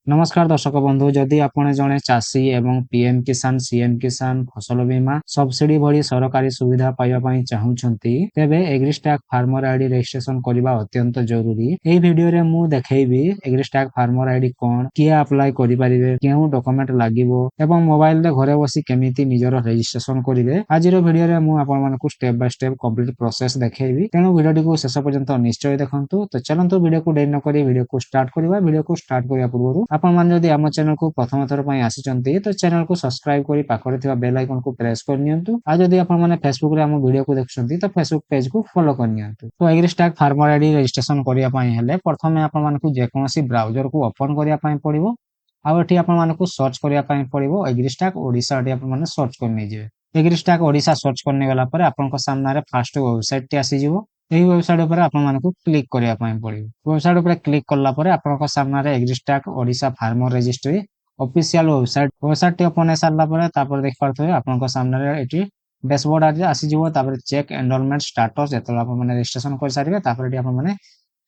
नमस्कार दर्शक बंधु जदि आपण जड़े चाषी एवं पीएम किसान सीएम किसान फसल बीमा सब्सिडी भली सरकारी सुविधा पाइबा चाहूछंती तेबे एग्रीस्टाक फार्मर आईडी रजिस्ट्रेशन करबा अत्यंत जरूरी। एही वीडियो रे मु देखैबी एग्रीस्टाक फार्मर आईडी कोन किए अप्लाई करि परिबे केउ डॉक्यूमेंट लागिवो एवं मोबाइल रे घरे बसी केमिति निजर रजिस्ट्रेशन करिवे। आजिर वीडियो रे मु आपण मानकु step by step complete process देखैबी तेणु वीडियो को शेष पर्यंत निश्चय देखंतु। तो चलंतु वीडियो को देरी न करी वीडियो को स्टार्ट करबा। वीडियो को स्टार्ट करिया पूर्व आपण मान जदि आम चैनल को प्रथम थर पई आसीचंती तो चैनल को सब्सक्राइब करी पाखरे थिबा बेल आइकन को प्रेस कर नियंतु। आ जदि आपण माने फेसबुक रे हम वीडियो को देखछंती तो फेसबुक पेज को फॉलो कर नियंतु। तो एग्रीस्टाक फार्मर आईडी रजिस्ट्रेशन करिया पई हेले प्रथमे आपण मानकु जे कोनोसी ब्राउजर को ओपन करिया पई पड़िबो। आ एठी आपण मानकु सर्च करिया पई पड़िबो एग्रीस्टाक ओडिसा एठी आपण माने सर्च कर नै जे एग्रीस्टाक ओडिसा सर्च करने गला पर आपन को सामने रे फर्स्ट वेबसाइट टी आसी जिवो। एही वेबसाइट ऊपर आपण मानकु क्लिक करिया पई पड़िबो। वेबसाइट ऊपर क्लिक करला पर आपण को सामने रे Agristack Odisha farmer registry official website टी ओपन सारला पर तापर देख पारथबे आपण को सामने रे एठी डैशबोर्ड आसी जिवो। तापर चेक एनरोलमेंट स्टेटस जेतला आपण माने रजिस्ट्रेशन कर सारिबे तापर एठी आपण माने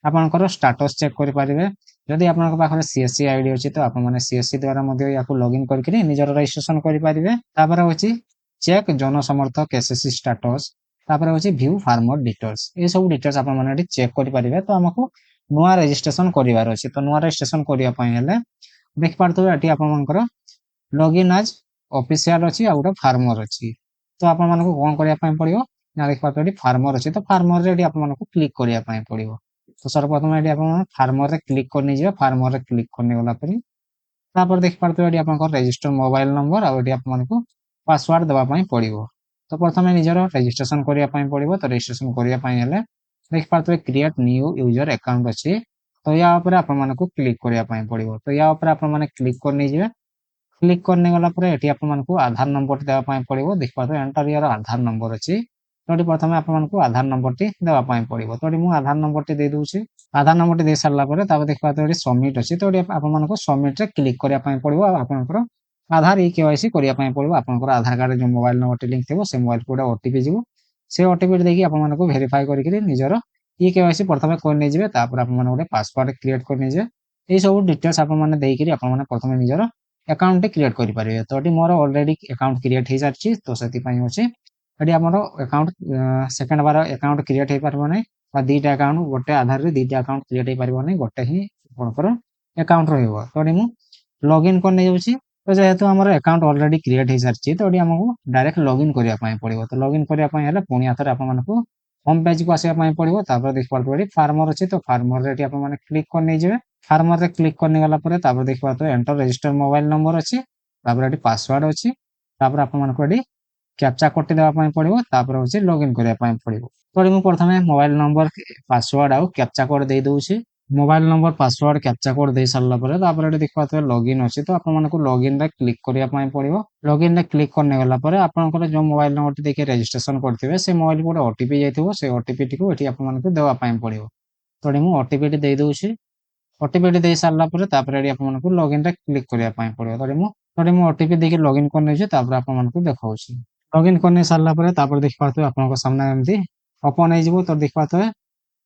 आपनकर स्टेटस चेक करि पारिबे। जदि आपनक पाखरे सीएससी आईडी अछि तो आपण माने सीएससी द्वारा मध्ये याकु लॉगिन करके निजर रजिस्ट्रेशन करि पारिबे। तापर होछि चेक जन समर्थक एसएससी स्टेटस तापर होछि व्यू फार्मर डिटेल्स ए सब डिटेल्स आपण माने एठी चेक करि पारिबे। तो हमकु नुवा रजिस्ट्रेशन करिवार अछि तो नुवा रजिस्ट्रेशन करिया पय हेले देख पारथबे एठी आपण मानकर लॉगिन एज ऑफिशियल अछि आ उटा फार्मर अछि। तो आपण मानकु कोन करिया पय पड़ियो ना देख पारथबे एठी फार्मर अछि तो फार्मर रे एठी आपण मानकु क्लिक करिया पय पड़ियो। तो सर्वप्रथम एठी आपण फार्मर रे क्लिक करनी जे फार्मर रे क्लिक करने गला पर तापर देख पारथबे एठी आपण रजिस्टर मोबाइल नंबर आ एठी आपण मानकु पासवर्ड दबा पय पड़ियो। तो प्रथमे निजर रजिस्ट्रेशन करिया पय पड़ियो। तो रजिस्ट्रेशन करिया पय हेले देख पारथबे क्रिएट न्यू यूजर अकाउंट अछि तो या ऊपर आपण मानकु क्लिक करिया पय पड़ियो। तो या ऊपर आपण माने क्लिक करनी जे क्लिक करने गला पर एठी आपण मानकु आधार नंबर देबा पय पड़ियो। देख पारथबे एंटर योर आधार नंबर अछि तो प्रथमे आपण मानकु आधार नंबर टी देबा पय पड़ियो। तो मु आधार नंबर टी दे दोछि। आधार नंबर टी दे सारला पर तापर देख पारथबे सबमिट अछि तो आपण मानकु सबमिट रे क्लिक करिया पय पड़ियो। आपनकर आधार ई केवाईसी करिया पय पड़ियो। आपनकर आधार कार्ड जो मोबाइल नंबर टी लिंक थिबो से मोबाइल को ओटीपी जिवो से ओटीपी देकी आपण मानकु वेरीफाई करिके निजर ई केवाईसी प्रथमे कोन नै जिवे तापर आपण माने गोटे पासवर्ड क्रिएट करनी जे ए सब डिटेल्स आपण माने देकी आपण माने प्रथमे निजर अकाउंट क्रिएट करि पारिबे। तो एटी मोर ऑलरेडी अकाउंट क्रिएट हे जाछि तो सेति पय होछि एटी हमर अकाउंट सेकंड बार अकाउंट क्रिएट हे परबो नै आ दीटा अकाउंट गोटे आधार रे दीटा अकाउंट क्रिएट हे परबो नै गोटे ही आपनकर अकाउंट रहइबो। तो एटी मु लॉगिन करने जाउछि। तो जेहेतु हमर अकाउंट ऑलरेडी क्रिएट हे जाछि तो एटी हमकु डायरेक्ट लॉगिन करिया पय पड़िबो। तो लॉगिन करिया पय हेले पुनी आथर आपण मानकु होम पेज को आसिया पय पड़िबो। तापर देख पारथबे एटी फार्मर अछि तो फार्मर रे एटी आपण माने क्लिक करने जेबे। फार्मर रे क्लिक करने गला पर तापर देख पारथबे एंटर रजिस्टर मोबाइल नंबर अछि तापर एटी पासवर्ड अछि तापर आपण मानकु एटी कैप्चा कोड टी देबा पय पड़िबो। तापर होछि लॉगिन करिया पय पड़िबो। तो मु प्रथमे मोबाइल नंबर पासवर्ड आ कैप्चा कोड दे दोछि। Mobile number password captcha code दे सारला पर तापर एटी देख पारथबे लॉगिन अछि तो आपण मानकु लॉगिन रे क्लिक करिया पय पड़िबो। लॉगिन रे क्लिक करने गला पर आपनकर जो मोबाइल नंबर टी देके रजिस्ट्रेशन करथिबे से मोबाइल को ओटीपी जाइथिबो से ओटीपी टी को एठी आपण मानकु देबा पय पड़िबो। तो मु ओटीपी टी दे दोछि। ओटीपी टी दे सारला पर तापर एटी आपण मानकु लॉगिन रे क्लिक करिया पय पड़िबो। तो मु ओटीपी देके लॉगिन करने जे तापर आपण मानकु देखाउछि। लॉगिन करने सारला पर तापर देख पारथबे आपनकर सामने एमती ओपन हे जिवो। तो देख पारथबे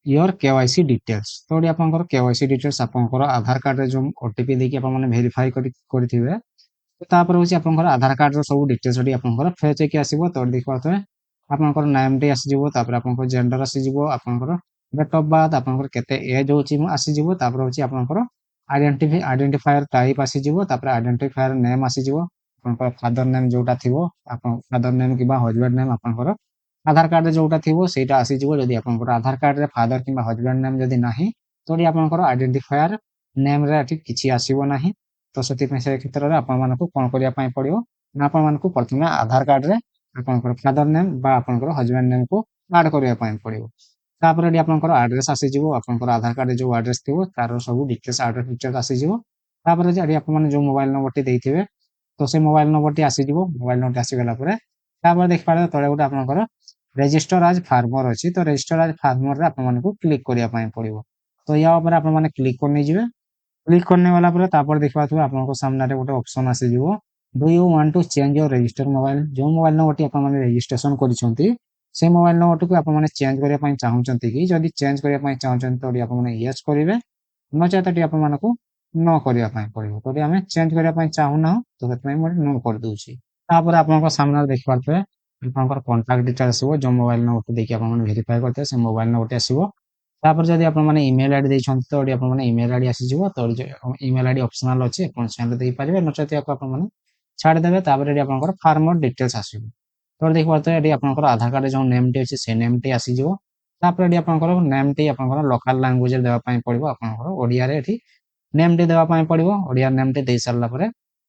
योर केवाईसी डिटेल्स तो एटी आपनकर केवाईसी डिटेल्स आपनकर आधार कार्ड रे जो ओटीपी देकी आपण माने वेरीफाई करथिबे तो तापर होछि आपनकर आधार कार्ड रो सब डिटेल्स एटी आपनकर फेच के आसीबो। तो देख पारथबे आपनकर नाम टी आसी जिवो तापर आपनकर जेंडर आसी जिवो आपनकर डेट ऑफ बर्थ आपनकर केते एज होछि आसी जिवो। तापर होछि आपनकर आइडेंटिफायर टाइप आसी जिवो तापर आइडेंटिफायर नेम आसी जिवो आपनकर फादर नेम जोटा थिबो आपन फादर नेम किबा हस्बैंड नेम आपनकर आधार कार्ड रे जोटा थिबो सेटा आसी जिवो। जदि आपनकर आधार कार्ड रे फादर किबा हस्बैंड नेम जदि नाही तो आपनकर आइडेंटिफायर नेम रे एठी किछि आसीबो नाही। तो सेति पे से क्षेत्र रे आपन मानकु कोन करिया पय पड़ियो ना आपन मानकु प्रथमे आधार कार्ड रे आपनकर फादर नेम बा आपनकर हस्बैंड नेम को ऐड करिया पय पड़ियो। तापर एठी आपनकर एड्रेस आसी जिवो आपनकर आधार कार्ड रे जो एड्रेस थिबो तार सब डिटेल्स एड्रेस डिटेल्स आसी जिवो। तापर जे एठी आपन माने जो मोबाइल नंबर टी देइथिबे तो से मोबाइल नंबर टी आसी जिवो। मोबाइल नंबर आसी गेला पर तापर देख पारे तळे गोटे आपनकर रजिस्टर एज फार्मर अछि तो रजिस्टर एज फार्मर रे आपन मानकु क्लिक करिया पय पड़िबो। तो या ऊपर आपन माने क्लिक करने जिवे। क्लिक करने वाला पर तापर देख पाथबे आपनको सामने रे गोटे ऑप्शन आसी जिवो do you want to change your register mobile जो मोबाइल नंबर टी आपन माने रजिस्ट्रेशन करिसंती से मोबाइल नंबर को आपन माने चेंज करिया पय चाहउचंती कि जदि चेंज करिया पय चाहउचंती तो आपन माने यस करिवे नचेत आपन मानकु ନ କରିବା ପାଇଁ ପଡିବ। ଯଦି ଆମେ ଚେଞ୍ଜ କରିବା ପାଇଁ ଚାହୁଁନାହୁଁ ତ ସେଥିପାଇଁ ମୁଁ ନ କରିଦଉଛି। ତାପରେ ଆପଣଙ୍କ ସାମ୍ନାରେ ଦେଖିପାରୁଥିବେ ଆପଣଙ୍କର କଣ୍ଟାକ୍ଟ ଡିଟେଲ ଆସିବ, ଯୋଉ ମୋବାଇଲ ନମ୍ବରଟି ଦେଇକି ଆପଣମାନେ ଭେରିଫାଏ କରିଥିବେ ସେ ମୋବାଇଲ ନମ୍ବରଟି ଆସିବ। ତାପରେ ଯଦି ଆପଣମାନେ ଇମେଲ ଆଇଡି ଦେଇଛନ୍ତି ତ ଏଠି ଆପଣମାନେ ଇମେଲ ଆଇଡି ଆସିଯିବ। ତ ଇମେଲ ଆଇଡି ଅପସନାଲ ଅଛି, ଆପଣ ଚାହିଁଲେ ଦେଇପାରିବେ, ନଚେତ ୟାକୁ ଆପଣମାନେ ଛାଡ଼ିଦେବେ। ତାପରେ ଏଠି ଆପଣଙ୍କର ଫାର୍ମର ଡିଟେଲ୍ସ ଆସିବ। ତ ଦେଖିପାରୁଥିବେ ଏଠି ଆପଣଙ୍କର ଆଧାର କାର୍ଡରେ ଯୋଉ ନେମଟି ଅଛି ସେ ନେମଟି ଆସିଯିବ। ତାପରେ ଏଠି ଆପଣଙ୍କର ନେମଟି ଆପଣଙ୍କର ଲୋକାଲ ଲାଙ୍ଗୁଏଜରେ ଦେବା ପାଇଁ ପଡିବ। ଆପଣଙ୍କର ଓଡିଆରେ ଏଠି ନେମଟି ଦେବା ପାଇଁ ପଡିବ। ଓଡିଆ ନେମଟି ଦେଇ ସାରିଲା ପରେ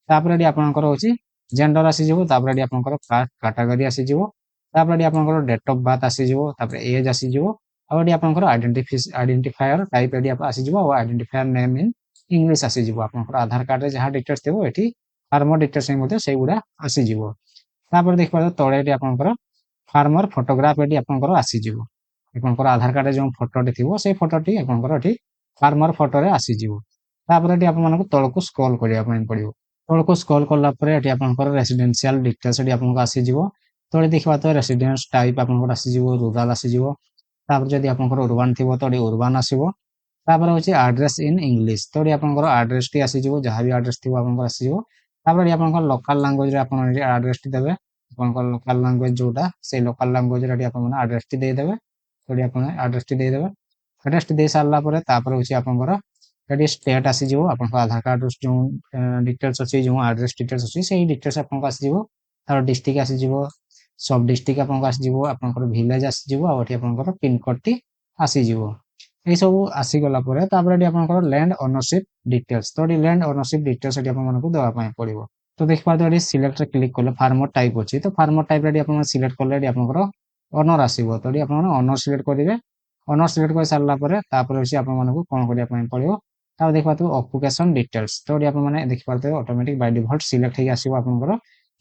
ତାପରେ ଏଠି ଆପଣଙ୍କର ହଉଛି ଜେଣ୍ଡର ଆସିଯିବ। ତାପରେ ଏଠି ଆପଣଙ୍କର କାଷ୍ଟ କାଟାଗୋରୀ ଆସିଯିବ। ତାପରେ ଏଠି ଆପଣଙ୍କର ଡେଟ ଅଫ ବାର୍ଥ ଆସିଯିବ। ତାପରେ ଏଜ ଆସିଯିବ। ଆଉ ଏଠି ଆପଣଙ୍କର ଆଇଡେଣ୍ଟିଫାୟର ଟାଇପ ଏଠି ଆସିଯିବ ଆଉ ଆଇଡେଣ୍ଟିଫାୟର ନେମ୍ ଇନ ଇଂଲିଶ ଆସିଯିବ। ଆପଣଙ୍କର ଆଧାର କାର୍ଡରେ ଯାହା ଡିଟେଲ୍ସ ଥିବ ଏଠି ଫାର୍ମର ଡିଟେଲ୍ସ ମଧ୍ୟ ସେଇଗୁଡା ଆସିଯିବ। ତାପରେ ଦେଖିପାରୁଥିବେ ତଳେ ଏଠି ଆପଣଙ୍କର ଫାର୍ମର ଫଟୋଗ୍ରାଫ ଏଠି ଆପଣଙ୍କର ଆସିଯିବ। ଆପଣଙ୍କର ଆଧାର କାର୍ଡରେ ଯୋଉ ଫଟୋଟି ଥିବ ସେଇ ଫଟୋଟି ଆପଣଙ୍କର ଏଠି ଫାର୍ମର ଫଟୋରେ ଆସିଯିବ। ତାପରେ ଏଠି ଆପଣମାନଙ୍କୁ ତଳକୁ ସ୍କ୍ରୋଲ କରିବା ପାଇଁ ପଡିବ। ତଳକୁ ସ୍କ୍ରୋଲ କଲା ପରେ ଏଠି ଆପଣଙ୍କର ରେସିଡେନ୍ସିଆଲ ଡିଟେଲ୍ସ ଏଠି ଆପଣଙ୍କୁ ଆସିଯିବ। ତଳେ ଦେଖିପାରୁଥିବେ ରେସିଡେନ୍ସ ଟାଇପ ଆପଣଙ୍କର ଆସିଯିବ, ରୁରାଲ ଆସିଯିବ। ତାପରେ ଯଦି ଆପଣଙ୍କର ଉର୍ବାନ ଥିବ ତ ଏଠି ଉର୍ବାନ ଆସିବ। ତାପରେ ହଉଛି ଆଡ୍ରେସ ଇନ ଇଂଲିଶ, ତ ଏଠି ଆପଣଙ୍କର ଆଡ୍ରେସ ଟି ଆସିଯିବ, ଯାହା ବି ଆଡ୍ରେସ ଥିବ ଆପଣଙ୍କର ଆସିଯିବ। ତାପରେ ଏଠି ଆପଣଙ୍କର ଲୋକାଲ ଲାଙ୍ଗୁଏଜରେ ଆପଣ ଏଠି ଆଡ୍ରେସ ଟି ଦେବେ। ଆପଣଙ୍କର ଲୋକାଲ ଲାଙ୍ଗୁଏଜ ଯୋଉଟା ସେଇ ଲୋକାଲ ଲାଙ୍ଗୁଏଜରେ ଏଠି ଆପଣ ଆଡ୍ରେସ ଟି ଦେଇଦେବେ। ଏଠି ଆପଣ ଆଡ୍ରେସ ଟି ଦେଇଦେବେ। ଆଡ୍ରେସ ଟି ଦେଇ ସାରିଲା ପରେ ତାପରେ ହଉଛି ଆପଣଙ୍କର ଏଠି ଷ୍ଟେଟ ଆସିଯିବ। ଆପଣଙ୍କ ଆଧାର କାର୍ଡ ଯୋଉ ଡିଟେଲ୍ସ ଅଛି, ଯୋଉ ଆଡ୍ରେସ ଡିଟେଲ୍ସ ଅଛି ସେଇ ଡିଟେଲ୍ସ ଆପଣଙ୍କୁ ଆସିଯିବ। ତାର ଡିଷ୍ଟ୍ରିକ୍ଟ ଆସିଯିବ, ସବ ଡିଷ୍ଟ୍ରିକ୍ଟ ଆପଣଙ୍କୁ ଆସିଯିବ, ଆପଣଙ୍କର ଭିଲେଜ ଆସିଯିବ, ଆଉ ଏଠି ଆପଣଙ୍କର ପିନକୋଡ ଟି ଆସିଯିବ। এই ସବୁ ଆସିଗଲା ପରେ ତାପରେ ଏଠି ଆପଣଙ୍କର ଲ୍ୟାଣ୍ଡ ଓନରସିପ ଡିଟେଲ୍ସ, ତ ଏଠି ଲ୍ୟାଣ୍ଡ ଓନରସିପ ଡିଟେଲ୍ସ ଏଠି ଆପଣମାନଙ୍କୁ ଦେବା ପାଇଁ ପଡିବ। ତ ଦେଖିପାରୁଥିବେ ଏଠି ସିଲେକ୍ଟ ରେ କ୍ଲିକ କଲେ ଫାର୍ମର ଟାଇପ ଅଛି, ତ ଫାର୍ମର ଟାଇପ ଏଠି ଆପଣ ସିଲେକ୍ଟ କଲେ ଏଠି ଆପଣଙ୍କର ଅନର ଆସିବ। ତ ଏଠି ଆପଣ ଅନର ସିଲେକ୍ଟ କରିବେ। ଅନର ସିଲେକ୍ଟ କରି ସାରିଲା ପରେ ତାପରେ ହଉଛି ଆପଣମାନଙ୍କୁ କଣ କରିବା ପାଇଁ ପଡିବ, ତାପରେ ଦେଖିପାରୁଥିବେ ଅକୁପେସନ ଡିଟେଲ୍ସ, ତ ଏଠି ଆପଣମାନେ ଦେଖିପାରୁଥିବେ ଅଟୋମେଟିକ ବାଇ ଡିଫଲ୍ଟ ସିଲେକ୍ଟ ହେଇକି ଆସିବ ଆପଣଙ୍କର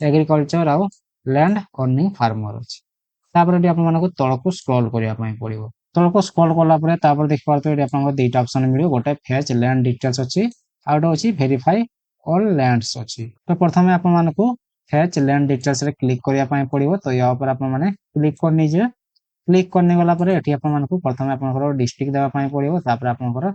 ଏଗ୍ରିକଲଚର ଆଉ ଲ୍ୟାଣ୍ଡ ଅର୍ନିଂ ଫାର୍ମର ଅଛି। ତାପରେ ଏଠି ଆପଣମାନଙ୍କୁ ତଳକୁ ସ୍କ୍ରୋଲ କରିବା ପାଇଁ ପଡିବ। ତଳକୁ ସ୍କ୍ରୋଲ କଲା ପରେ ତାପରେ ଦେଖିପାରୁଥିବେ ଏଠି ଆପଣଙ୍କୁ ଦିଟା ଅପସନ ମିଳିବ, ଗୋଟେ ଫେଚ୍ ଲ୍ୟାଣ୍ଡ ଡିଟେଲ୍ସ ଅଛି, ଆଉ ଗୋଟେ ଅଛି ଭେରିଫାଇ ଅଲ୍ ଲ୍ୟାଣ୍ଡସ୍ ଅଛି। ତ ପ୍ରଥମେ ଆପଣମାନଙ୍କୁ ଫେଚ୍ ଲ୍ୟାଣ୍ଡ ଡିଟେଲ୍ସ ରେ କ୍ଲିକ କରିବା ପାଇଁ ପଡିବ। ତ ୟା ଉପରେ ଆପଣମାନେ କ୍ଲିକ କରି ନେଇଯିବେ। କ୍ଲିକ କରିନେଇଗଲା ପରେ ଏଠି ଆପଣମାନଙ୍କୁ ପ୍ରଥମେ ଆପଣଙ୍କର ଡିଷ୍ଟ୍ରିକ୍ଟ ଦେବା ପାଇଁ ପଡିବ, ତାପରେ ଆପଣଙ୍କର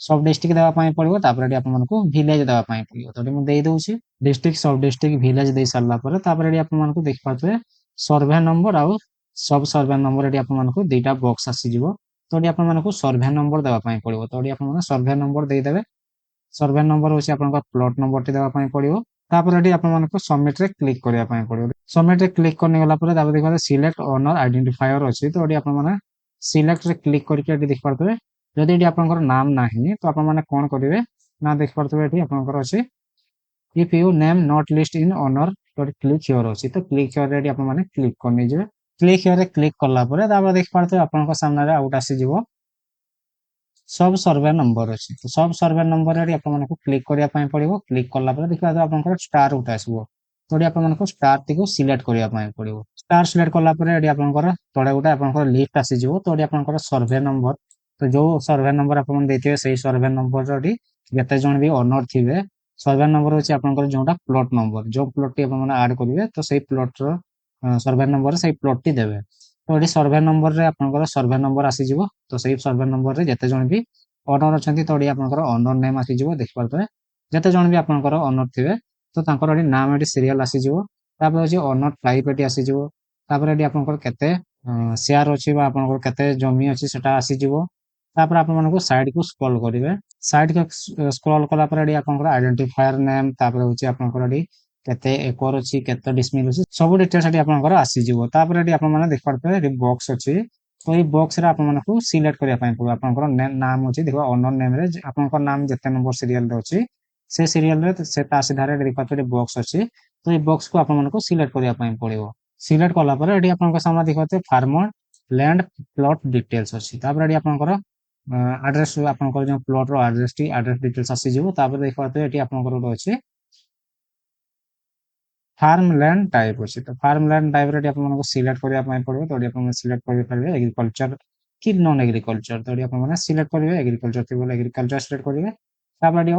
ସବ ଡିଷ୍ଟ୍ରିକ୍ଟ ଦେବା ପାଇଁ ପଡିବ, ତାପରେ ଏଠି ଆପଣମାନଙ୍କୁ ଭିଲେଜ ଦେବା ପାଇଁ ପଡିବ। ତ ଏଠି ମୁଁ ଦେଇଦଉଛି ଡିଷ୍ଟ୍ରିକ୍ଟ, ସବ ଡିଷ୍ଟ୍ରିକ୍ଟ, ଭିଲେଜ ଦେଇ ସାରିଲା ପରେ ତାପରେ ଏଠି ଆପଣମାନଙ୍କୁ ଦେଖିପାରୁଥିବେ ସର୍ଭେ ନମ୍ବର ଆଉ ସବ ସର୍ଭେ ନମ୍ବର ଏଠି ଆପଣମାନଙ୍କୁ ଦିଟା ବକ୍ସ ଆସିଯିବ। ତ ଏଠି ଆପଣମାନଙ୍କୁ ସର୍ଭେ ନମ୍ବର ଦେବା ପାଇଁ ପଡିବ। ତ ଏଠି ଆପଣମାନେ ସର୍ଭେ ନମ୍ବର ଦେଇଦେବେ। ସର୍ଭେ ନମ୍ବର ହଉଛି ଆପଣଙ୍କ ପ୍ଲଟ ନମ୍ବରଟି ଦେବା ପାଇଁ ପଡିବ। ତାପରେ ଏଠି ଆପଣମାନଙ୍କୁ ସବମିଟ ରେ କ୍ଲିକ କରିବା ପାଇଁ ପଡିବ। ସବମିଟ ରେ କ୍ଲିକ କରିନେଗଲା ପରେ ତାପରେ ଦେଖିପାରୁଥିବେ ସିଲେକ୍ଟ ଓନର ଆଇଡେଣ୍ଟିଫାୟର ଅଛି, ତ ଏଠି ଆପଣମାନେ ସିଲେକ୍ଟ ରେ କ୍ଲିକ କରିକି ଏଠି ଦେଖିପାରୁଥିବେ ଯଦି ଏଠି ଆପଣଙ୍କର ନାମ ନାହିଁ ତ ଆପଣମାନେ କଣ କରିବେ ନା ଦେଖିପାରୁଥିବେ ଏଠି ଆପଣଙ୍କର ଅଛି if you name not list in ଅନର, ତ ଏଠି କ୍ଲିକ ହିଅର ଅଛି, ତ କ୍ଲିକ ହିଅର ରେ ଏଠି ଆପଣମାନେ କ୍ଲିକ କରି ନେଇଯିବେ। କ୍ଲିକ ହିଅର ରେ କ୍ଲିକ କଲା ପରେ ତାପରେ ଦେଖିପାରୁଥିବେ ଆପଣଙ୍କ ସାମ୍ନାରେ ଆଉ ଗୋଟେ ଆସିଯିବ ସବ ସର୍ଭେ ନମ୍ବର ଅଛି। ତ ସବ ସର୍ଭେ ନମ୍ବର ଏଠି ଆପଣମାନଙ୍କୁ କ୍ଲିକ କରିବା ପାଇଁ ପଡିବ। କ୍ଲିକ କଲା ପରେ ଦେଖିପାରୁଥିବେ ଆପଣଙ୍କର ଷ୍ଟାର ଗୋଟେ ଆସିବ, ତ ଏଠି ଆପଣମାନଙ୍କୁ ଷ୍ଟାର ଟିକୁ ସିଲେକ୍ଟ କରିବା ପାଇଁ ପଡିବ। ଷ୍ଟାର ସିଲେକ୍ଟ କଲା ପରେ ଏଠି ଆପଣଙ୍କର ତଳେ ଗୋଟେ ଆପଣଙ୍କର ଲିଷ୍ଟ ଆସିଯିବ। ତ ଏଠି ଆପଣଙ୍କର ସର୍ଭେ ନମ୍ବର, ତ ଯୋଉ ସର୍ଭେ ନମ୍ବର ଆପଣ ଦେଇଥିବେ ସେଇ ସର୍ଭେ ନମ୍ବର ଏଠି ଯେତେ ଜଣ ବି ଅନର ଥିବେ, ସର୍ଭେ ନମ୍ବର ହଉଛି ଆପଣଙ୍କର ଯୋଉଟା ପ୍ଲଟ ନମ୍ବର, ଯୋଉ ପ୍ଲଟ ଟି ଆପଣ ଆଡ କରିବେ ତ ସେଇ ପ୍ଲଟର ସର୍ଭେ ନମ୍ବର ସେଇ ପ୍ଲଟ ଟି ଦେବେ। ତ ଏଠି ସର୍ଭେ ନମ୍ବରରେ ଆପଣଙ୍କର ସର୍ଭେ ନମ୍ବର ଆସିଯିବ। ତ ସେଇ ସର୍ଭେ ନମ୍ବରରେ ଯେତେ ଜଣ ବି ଅନର ଅଛନ୍ତି ତ ଏଠି ଆପଣଙ୍କର ଅନର ନେମ୍ ଆସିଯିବ। ଦେଖିପାରୁଥିବେ ଯେତେ ଜଣ ବି ଆପଣଙ୍କର ଅନର ଥିବେ ତ ତାଙ୍କର ଏଠି ନାମ ଏଠି ସିରିଆଲ ଆସିଯିବ। ତାପରେ ହଉଛି ଅନର ଟାଇପ ଏଠି ଆସିଯିବ। ତାପରେ ଏଠି ଆପଣଙ୍କର କେତେ ସେୟାର ଅଛି ବା ଆପଣଙ୍କର କେତେ ଜମି ଅଛି ସେଟା ଆସିଯିବ। ତାପରେ ଆପଣମାନଙ୍କୁ ସାଇଡ କୁ ସ୍କ୍ରୋଲ କରିବେ। ସାଇଡ କୁ ସ୍କ୍ରୋଲ କଲା ପରେ ଏଠି ଆପଣଙ୍କର ଆଇଡେଣ୍ଟିଫାୟର ନେମ୍, ତାପରେ ହଉଛି ଆପଣଙ୍କର ଏଠି କେତେ ଏକର ଅଛି, କେତେ ଡିସମିଲ ଅଛି, ସବୁ ଡିଟେଲ୍ସ ଏଠି ଆପଣଙ୍କର ଆସିଯିବ। ତାପରେ ଏଠି ଆପଣମାନେ ଦେଖିପାରୁଥିବେ ଏଠି ବକ୍ସ ଅଛି, ତ ଏଇ ବକ୍ସ ରେ ଆପଣମାନଙ୍କୁ ସିଲେକ୍ଟ କରିବା ପାଇଁ ପଡିବ। ଆପଣଙ୍କର ନାମ ଅଛି, ଦେଖିବ ଅନର ନେମ ରେ ଆପଣଙ୍କର ନାମ ଯେତେ ନମ୍ବର ସିରିଆଲ ରେ ଅଛି ସେ ସିରିଆଲ ରେ ସେ ତା ସିଧାରେ ଦେଖିପାରୁଥିବେ ବକ୍ସ ଅଛି, ତ ଏଇ ବକ୍ସ କୁ ଆପଣମାନଙ୍କୁ ସିଲେକ୍ଟ କରିବା ପାଇଁ ପଡିବ। ସିଲେକ୍ଟ କଲା ପରେ ଏଠି ଆପଣଙ୍କ ସାମ୍ନା ଦେଖିପାରୁଥିବେ ଫାର୍ମର ଲ୍ୟାଣ୍ଡ ପ୍ଲଟ ଡିଟେଲ୍ସ ଅଛି। ତାପରେ ଏଠି ଆପଣଙ୍କର ଆଡ୍ରେସ, ଆପଣଙ୍କର ଯୋଉ ପ୍ଲଟ ର ଆଡ୍ରେସ ଟି ଆଡ୍ରେସ ଡିଟେଲ୍ସ ଆସିଯିବ। ତାପରେ ଦେଖିପାରୁଥିବେ ଏଠି ଆପଣଙ୍କର ଗୋଟେ ଅଛି ଫାର୍ମ ଲ୍ୟାଣ୍ଡ ଟାଇପ ଅଛି, ତ ଫାର୍ମ ଲ୍ୟାଣ୍ଡ ଟାଇପ ରେ ଏଠି ଆପଣଙ୍କୁ ସିଲେକ୍ଟ କରିବା ପାଇଁ ପଡିବ। ତ ଏଠି ଆପଣ ସିଲେକ୍ଟ କରିପାରିବେ ଏଗ୍ରିକଲଚର କି ନନ୍ ଏଗ୍ରିକଲଚର, ତ ଏଠି ଆପଣମାନେ ସିଲେକ୍ଟ କରିବେ ଏଗ୍ରିକଲଚର ଥିବ ବୋଲେ ଏଗ୍ରିକଲଚର ସିଲେକ୍ଟ କରିବେ। ତାପରେ ଏଠି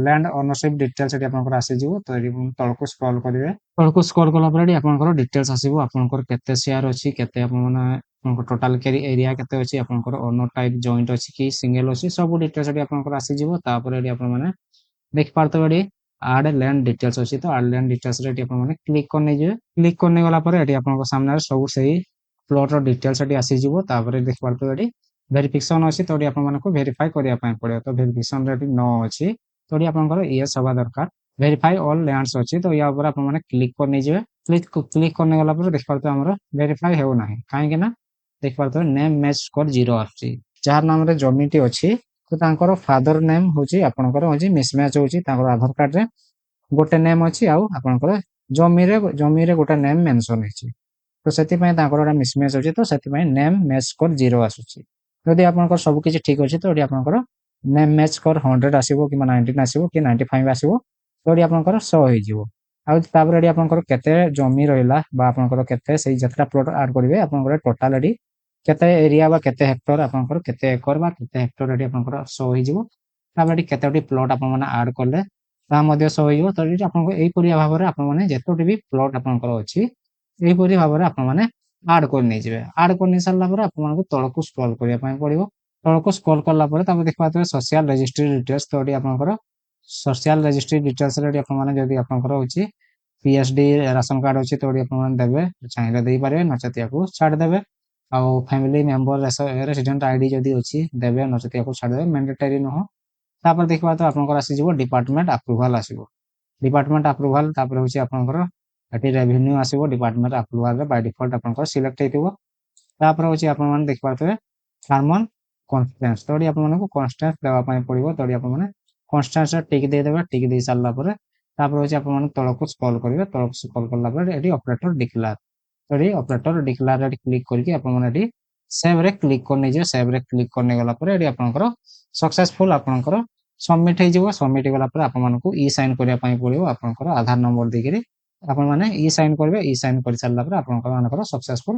ଲ୍ୟାଣ୍ଡ ଓନରସିପ ଡିଟେଲ୍ସ ଏଠି ଆପଣଙ୍କର ଆସିଯିବ। ତ ଏଠି ତଳକୁ ସ୍କ୍ରୋଲ କରିବେ। ତଳକୁ ସ୍କ୍ରୋଲ କଲା ପରେ ଏଠି ଆପଣଙ୍କର ଡିଟେଲ୍ସ ଆସିବ, ଆପଣଙ୍କର କେତେ ସେୟାର ଅଛି, କେତେ ଆପଣମାନେ ଆପଣଙ୍କ ଟୋଟାଲ ଏରିଆ କେତେ ଅଛି, ଆପଣଙ୍କର ଓନର ଟାଇପ ଜଏଣ୍ଟ ଅଛି କି ସିଙ୍ଗଲ ଅଛି, ସବୁ ଡିଟେଲ୍ସ ଏଠି ଆପଣଙ୍କର ଆସିଯିବ। ତାପରେ ଏଠି ଆପଣମାନେ ଦେଖିପାରୁଥିବେ ଏଠି ଆଡ୍ ଲ୍ୟାଣ୍ଡ ଡିଟେଲ୍ସ ଅଛି। ତ ଆଡ୍ ଲ୍ୟାଣ୍ଡ ଡିଟେଲ୍ସ ରେ ଏଠି ଆପଣମାନେ କ୍ଲିକ୍ କରିନେଇଯିବେ। କ୍ଲିକ୍ କରିନେଇଗଲା ପରେ ଏଠି ଆପଣଙ୍କ ସାମ୍ନାରେ ସବୁ ସେଇ ପ୍ଲଟର ଡିଟେଲ୍ସ ଏଠି ଆସିଯିବ। ତାପରେ ଦେଖିପାରୁଥିବେ ଏଠି ଭେରିଫିକେସନ ଅଛି, ତ ଏଠି ଆପଣମାନଙ୍କୁ ଭେରିଫାଏ କରିବା ପାଇଁ ପଡିବ। ତ ଭେରିଫିକେସନ ରେ ଏଠି ନ ଅଛି, ତ ଏଠି ଆପଣଙ୍କର ୟେସ୍ ହବା ଦରକାର। ଭେରିଫାଏ ଅଲ୍ ଲ୍ୟାଣ୍ଡସ୍ ଅଛି, ତ ୟା ଉପରେ ଆପଣମାନେ କ୍ଲିକ୍ କରିନେଇଯିବେ। କ୍ଲିକ୍ କରିନେଇଗଲା ପରେ ଦେଖିପାରୁଥିବେ ଆମର ଭେରିଫାଏ ହେଉନାହିଁ, କାହିଁକି ନା ଦେଖିପାରୁଥିବେ ନେମ୍ ମ୍ୟାଚ୍ ସ୍କୋର 0 ଆସୁଛି। ଯାହାର ନାମରେ ଜମିଟି ଅଛି, ତ ତାଙ୍କର ଫାଦର ନେମ୍ ହଉଛି ଆପଣଙ୍କର ହଉଛି ମିସମ୍ୟାଚ୍ ହଉଛି। ତାଙ୍କର ଆଧାର କାର୍ଡରେ ଗୋଟେ ନେମ୍ ଅଛି, ଆଉ ଆପଣଙ୍କର ଜମିରେ ଗୋଟେ ନେମ୍ ମେନସନ ହେଇଛି। ତ ସେଥିପାଇଁ ତାଙ୍କର ଗୋଟେ ମିସମ୍ୟାଚ୍ ଅଛି, ତ ସେଥିପାଇଁ ନେମ୍ ମ୍ୟାଚ୍ ସ୍କୋର 0 ଆସୁଛି। ଯଦି ଆପଣଙ୍କର ସବୁ କିଛି ଠିକ ଅଛି, ତ ଏଠି ଆପଣଙ୍କର ନେମ୍ ମ୍ୟାଚ୍ ସ୍କୋର 100 ଆସିବ, କିମ୍ବା 19 ଆସିବ, କି 95 ଆସିବ, ତ ଏଠି ଆପଣଙ୍କର ଶୋ ହେଇଯିବ। ଆଉ ତାପରେ ଏଠି ଆପଣଙ୍କର କେତେ ଜମି ରହିଲା, ବା ଆପଣଙ୍କର କେତେ ସେଇ ଯେତେଟା ପ୍ଲଟ ଆଡ୍ କରିବେ, ଆପଣଙ୍କର ଟୋଟାଲ ଏଠି କେତେ ଏରିଆ ବା କେତେ ହେକ୍ଟର, ଆପଣଙ୍କର କେତେ ଏକର ବା କେତେ ହେକ୍ଟର ଏଠି ଆପଣଙ୍କର ଶୋ ହେଇଯିବ। ତାପରେ ଏଠି କେତୋଟି ପ୍ଲଟ ଆପଣମାନେ ଆଡ୍ କଲେ ତାହା ମଧ୍ୟ ଶୋ ହେଇଯିବ। ତ ଏଠି ଆପଣଙ୍କୁ ଏଇପରି ଭାବରେ ଆପଣମାନେ ଯେତୋଟି ବି ପ୍ଲଟ ଆପଣଙ୍କର ଅଛି, ଏହିପରି ଭାବରେ ଆପଣମାନେ ଆଡ୍ କରି ନେଇଯିବେ। ଆଡ୍ କରି ନେଇ ସାରିଲା ପରେ ଆପଣମାନଙ୍କୁ ତଳକୁ ସ୍କ୍ରୋଲ କରିବା ପାଇଁ ପଡିବ। ତଳକୁ ସ୍କ୍ରୋଲ କଲା ପରେ ତାପରେ ଦେଖିପାରୁଥିବେ ସୋସିଆଲ ରେଜିଷ୍ଟ୍ରି ଡିଟେଲ୍ସ। ତ ଏଠି ଆପଣଙ୍କର ସୋସିଆଲ ରେଜିଷ୍ଟ୍ରି ଡିଟେଲ୍ସ ରେ ଏଠି ଆପଣମାନେ ଯଦି ଆପଣଙ୍କର ହଉଛି PSD ରାସନ କାର୍ଡ ଅଛି, ତ ଏଠି ଆପଣମାନେ ଦେବେ, ଚାହିଁଲେ ଦେଇପାରିବେ, ନଚେତ ୟାକୁ ଛାଡ଼ିଦେବେ। ଆଉ ଫ୍ୟାମିଲି ମେମ୍ବର ରେସିଡେଣ୍ଟ ଆଇଡି ଯଦି ଅଛି ଦେବେ, ନଚେତ ୟାକୁ ଛାଡ଼ିଦେବେ, ମ୍ୟାଣ୍ଡେଟରୀ ନୁହଁ। ତାପରେ ଦେଖିପାରୁଥିବେ ଆପଣଙ୍କର ଆସିଯିବ ଡିପାର୍ଟମେଣ୍ଟ ଆପ୍ରୁଭାଲ ଆସିବ। ଡିପାର୍ଟମେଣ୍ଟ ଆପ୍ରୁଭାଲ ତାପରେ ହଉଛି ଆପଣଙ୍କର ଏଠି ରେଭିନ୍ୟୁ ଆସିବ। ଡିପାର୍ଟମେଣ୍ଟ ଆପ୍ରୁଭାଲ ରେ ବାଇ ଡିଫଲ୍ଟ ଆପଣଙ୍କର ସିଲେକ୍ଟ ହେଇଥିବ। ତାପରେ ହଉଛି ଆପଣମାନେ ଦେଖିପାରୁଥିବେ ଫାର୍ମର କନଷ୍ଟାନ୍ସ, ତ ଏଠି ଆପଣମାନଙ୍କୁ କନଷ୍ଟାନ୍ସ ଦେବା ପାଇଁ ପଡିବ। ତ ଏଠି ଆପଣମାନେ କନଷ୍ଟାନ୍ସ ଟିକ୍ ଦେଇଦେବେ। ଟିକ୍ ଦେଇ ସାରିଲା ପରେ ତାପରେ ହଉଛି ଆପଣମାନେ ତଳକୁ ସ୍କ୍ରୋଲ କରିବେ। ତଳକୁ ସ୍କ୍ରୋଲ କଲା ପରେ ଏଠି ଅପରେଟର ଡିକ୍ଲାର, ତ ଏଠି ଅପରେଟର ଡିକ୍ଲାର ଏଠି କ୍ଲିକ୍ କରିକି ଆପଣମାନେ ଏଠି ସେଭ୍ ରେ କ୍ଲିକ୍ କରି ନେଇଯିବେ। ସେଭ୍ ରେ କ୍ଲିକ୍ କରି ନେଇଗଲା ପରେ ଏଠି ଆପଣଙ୍କର ସକ୍ସେସଫୁଲ ଆପଣଙ୍କର ସବମିଟ ହେଇଯିବ। ସବମିଟ ହେଇଗଲା ପରେ ଆପଣମାନଙ୍କୁ ଇ ସାଇନ୍ କରିବା ପାଇଁ ପଡିବ। ଆପଣଙ୍କର ଆଧାର ନମ୍ବର ଦେଇକିରି ଆପଣମାନେ ଇ ସାଇନ୍ କରିବେ। ଇ ସାଇନ୍ କରି ସାରିଲା ପରେ ଆପଣଙ୍କର ମାନଙ୍କର ସକ୍ସେସଫୁଲ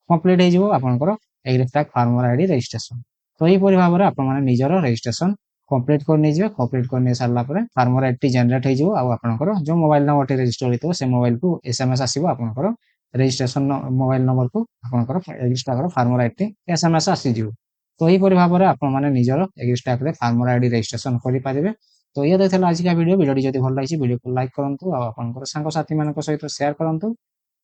କମ୍ପ୍ଲିଟ ହେଇଯିବ ଆପଣଙ୍କର ଏଗ୍ରିଷ୍ଟାକ୍ ଫାର୍ମର ଆଇଡି ରେଜିଷ୍ଟ୍ରେସନ। ତ ଏହିପରି ଭାବରେ ଆପଣମାନେ ନିଜର ରେଜିଷ୍ଟ୍ରେସନ କମ୍ପ୍ଲିଟ କରି ନେଇଯିବେ। କମ୍ପ୍ଲିଟ କରି ନେଇ ସାରିଲା ପରେ ଫାର୍ମର ଆଇଡି ଜେନେରେଟ ହେଇଯିବ। ଆଉ ଆପଣଙ୍କର ଯୋଉ ମୋବାଇଲ ନମ୍ବରଟି ରେଜିଷ୍ଟର ହେଇଥିବ, ସେ ମୋବାଇଲକୁ SMS ଆସିବ ଆପଣଙ୍କର ରେଜିଷ୍ଟ୍ରେସନ ମୋବାଇଲ ନମ୍ବରକୁ ଆପଣଙ୍କର ଏଗ୍ରିଷ୍ଟାକର ଫାର୍ମର ଆଇଡି SMS ଆସିଯିବ। ତ ଏହିପରି ଭାବରେ ଆପଣମାନେ ନିଜର ଏଗ୍ରିଷ୍ଟାକରେ ଫାର୍ମର ଆଇଡି ରେଜିଷ୍ଟ୍ରେସନ କରିପାରିବେ। ତ ଇଏ ଥିଲା ଆଜିକା ଭିଡ଼ିଓ। ଭିଡ଼ିଓଟି ଯଦି ଭଲ ଲାଗିଛି ଭିଡ଼ିଓକୁ ଲାଇକ୍ କରନ୍ତୁ, ଆଉ ଆପଣଙ୍କର ସାଙ୍ଗସାଥି ମାନଙ୍କ ସହିତ ସେୟାର କରନ୍ତୁ।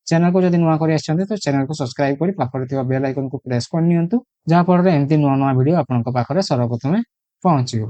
ଚ୍ୟାନେଲକୁ ଯଦି ନୂଆ କରି ଆସିଛନ୍ତି, ତ ଚ୍ୟାନେଲକୁ ସବସ୍କ୍ରାଇବ କରି ପାଖରେ ଥିବା ବେଲ୍ ଆଇକନକୁ ପ୍ରେସ୍ କରିନିଅନ୍ତୁ, ଯାହା ଫଳରେ ଏମିତି ନୂଆ ନୂଆ ଭିଡ଼ିଓ ଆପଣଙ୍କ ପାଖରେ ସର୍ବପ୍ରଥମେ ପହଞ୍ଚିବ।